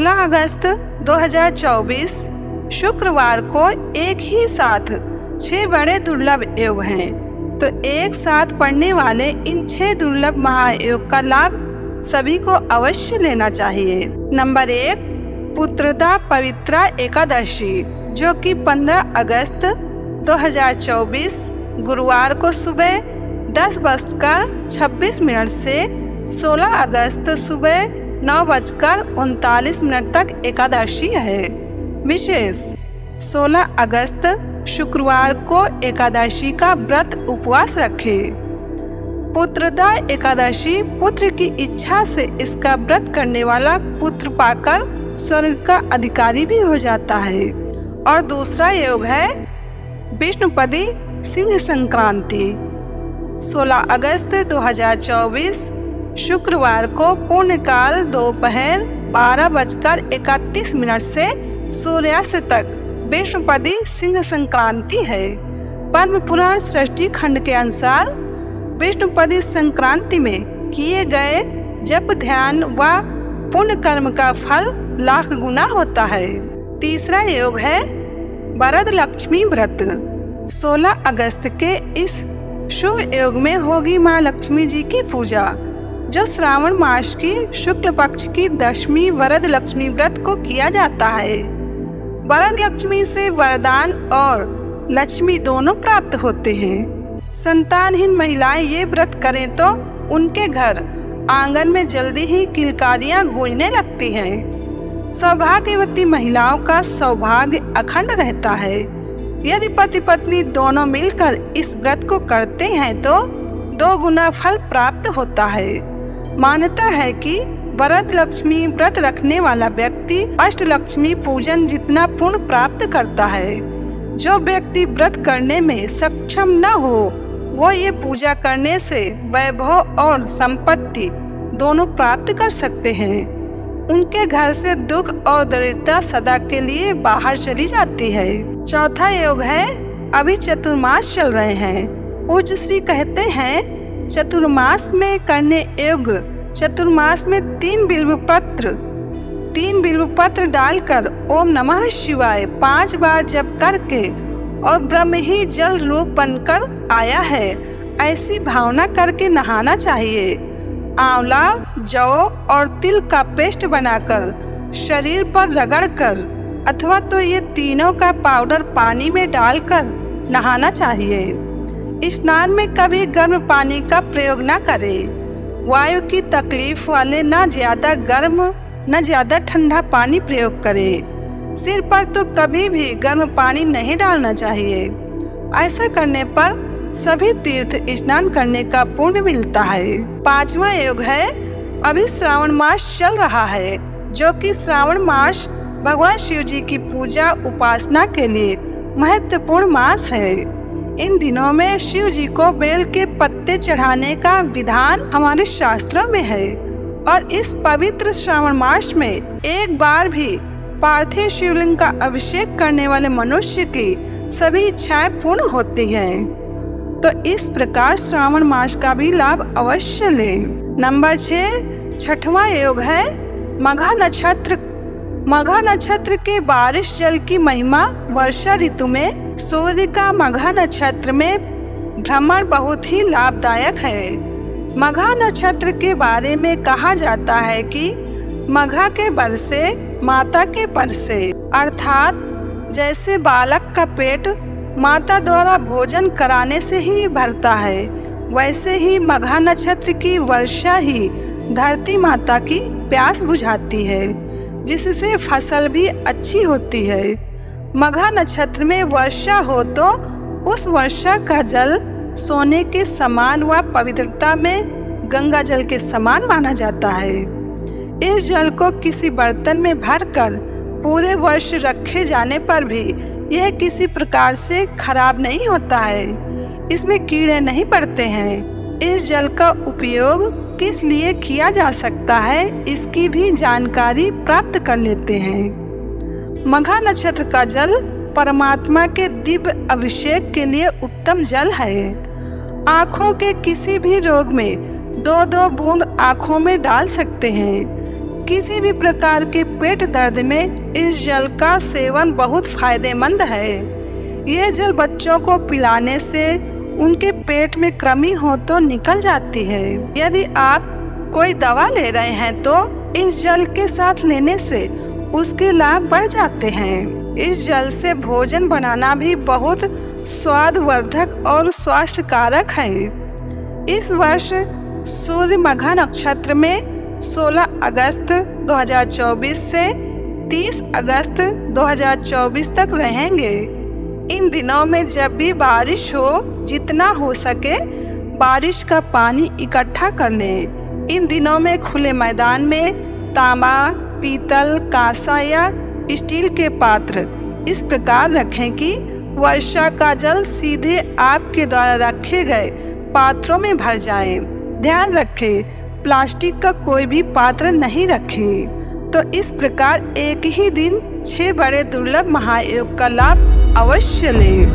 16 अगस्त 2024 शुक्रवार को एक ही साथ 6 बड़े दुर्लभ योग हैं। तो एक साथ पड़ने वाले इन 6 दुर्लभ महायोग का लाभ सभी को अवश्य लेना चाहिए। नंबर 1, पुत्रदा पवित्रा एकादशी, जो कि 15 अगस्त 2024 गुरुवार को सुबह 10:26 से 16 अगस्त सुबह 9:39 तक एकादशी है। विशेष 16 अगस्त शुक्रवार को एकादशी का व्रत उपवास रखें। पुत्रदा एकादशी, पुत्र की इच्छा से इसका व्रत करने वाला पुत्र पाकर स्वर्ग का अधिकारी भी हो जाता है। और दूसरा योग है विष्णुपदी सिंह संक्रांति, 16 अगस्त 2024 शुक्रवार को पूर्णकाल दोपहर 12:31 से सूर्यास्त तक विष्णुपदी सिंह संक्रांति है। पद्म पुराण सृष्टि खंड के अनुसार विष्णुपदी संक्रांति में किए गए जप ध्यान व पुण्य कर्म का फल लाख गुना होता है। तीसरा योग है वरद लक्ष्मी व्रत, 16 अगस्त के इस शुभ योग में होगी माँ लक्ष्मी जी की पूजा, जो श्रावण मास की शुक्ल पक्ष की 10वीं वरद लक्ष्मी व्रत को किया जाता है। वरद लक्ष्मी से वरदान और लक्ष्मी दोनों प्राप्त होते हैं। संतानहीन महिलाएं ये व्रत करें तो उनके घर आंगन में जल्दी ही किलकारियां गूंजने लगती हैं। सौभाग्यवती महिलाओं का सौभाग्य अखंड रहता है। यदि पति पत्नी दोनों मिलकर इस व्रत को करते हैं तो 2 गुना फल प्राप्त होता है। मान्यता है कि वरद लक्ष्मी व्रत रखने वाला व्यक्ति अष्टलक्ष्मी पूजन जितना पुण्य प्राप्त करता है। जो व्यक्ति व्रत करने में सक्षम न हो वो ये पूजा करने से वैभव और संपत्ति दोनों प्राप्त कर सकते हैं। उनके घर से दुख और दरिद्रता सदा के लिए बाहर चली जाती है। चौथा योग है अभी चतुर्मास चल रहे हैं। पूज्य श्री कहते हैं चतुर्मास में करने योग चतुर्मास में 3 बिल्व पत्र डालकर ओम नमः शिवाय 5 बार जप करके और ब्रह्म ही जल रूप बनकर आया है ऐसी भावना करके नहाना चाहिए। आंवला, जौ और तिल का पेस्ट बनाकर शरीर पर रगड़कर अथवा तो ये तीनों का पाउडर पानी में डालकर नहाना चाहिए। स्नान में कभी गर्म पानी का प्रयोग न करें। वायु की तकलीफ वाले न ज्यादा गर्म न ज्यादा ठंडा पानी प्रयोग करें। सिर पर तो कभी भी गर्म पानी नहीं डालना चाहिए। ऐसा करने पर सभी तीर्थ स्नान करने का पुण्य मिलता है। 5वां योग है अभी श्रावण मास चल रहा है, जो कि श्रावण मास भगवान शिव जी की पूजा उपासना के लिए महत्वपूर्ण मास है। इन दिनों में शिव जी को बेल के पत्ते चढ़ाने का विधान हमारे शास्त्रों में है। और इस पवित्र श्रावण मास में एक बार भी पार्थिव शिवलिंग का अभिषेक करने वाले मनुष्य की सभी इच्छाएं पूर्ण होती हैं। तो इस प्रकार श्रावण मास का भी लाभ अवश्य लें। नंबर 6, छठवां योग है मघा नक्षत्र। मघा नक्षत्र के बारिश जल की महिमा। वर्षा ऋतु में सूर्य का मघा नक्षत्र में भ्रमण बहुत ही लाभदायक है। मघा नक्षत्र के बारे में कहा जाता है कि मघा के बल से माता के पर से, अर्थात जैसे बालक का पेट माता द्वारा भोजन कराने से ही भरता है, वैसे ही मघा नक्षत्र की वर्षा ही धरती माता की प्यास बुझाती है, जिससे फसल भी अच्छी होती है। मघा नक्षत्र में वर्षा हो तो उस वर्षा का जल सोने के समान व पवित्रता में गंगा जल के समान माना जाता है। इस जल को किसी बर्तन में भरकर पूरे वर्ष रखे जाने पर भी यह किसी प्रकार से खराब नहीं होता है। इसमें कीड़े नहीं पड़ते हैं। इस जल का उपयोग किस लिए किया जा सकता है इसकी भी जानकारी प्राप्त कर लेते हैं। मघा नक्षत्र का जल परमात्मा के दिव्य अभिषेक के लिए उत्तम जल है। आँखों के किसी भी रोग में 2-2 बूंद आँखों में डाल सकते हैं। किसी भी प्रकार के पेट दर्द में इस जल का सेवन बहुत फायदेमंद है। यह जल बच्चों को पिलाने से उनके पेट में कृमि हो तो निकल जाती है। यदि आप कोई दवा ले रहे हैं तो इस जल के साथ लेने से उसके लाभ बढ़ जाते हैं। इस जल से भोजन बनाना भी बहुत स्वादवर्धक और स्वास्थ्यकारक है। इस वर्ष सूर्य मघा नक्षत्र में 16 अगस्त 2024 से 30 अगस्त 2024 तक रहेंगे। इन दिनों में जब भी बारिश हो, जितना हो सके बारिश का पानी इकट्ठा कर लें। इन दिनों में खुले मैदान में तांबा, पीतल, कांसा या स्टील के पात्र इस प्रकार रखें कि वर्षा का जल सीधे आपके द्वारा रखे गए पात्रों में भर जाए। ध्यान रखें, प्लास्टिक का कोई भी पात्र नहीं रखें। तो इस प्रकार एक ही दिन 6 बड़े दुर्लभ महायोग का लाभ अवश्य लें।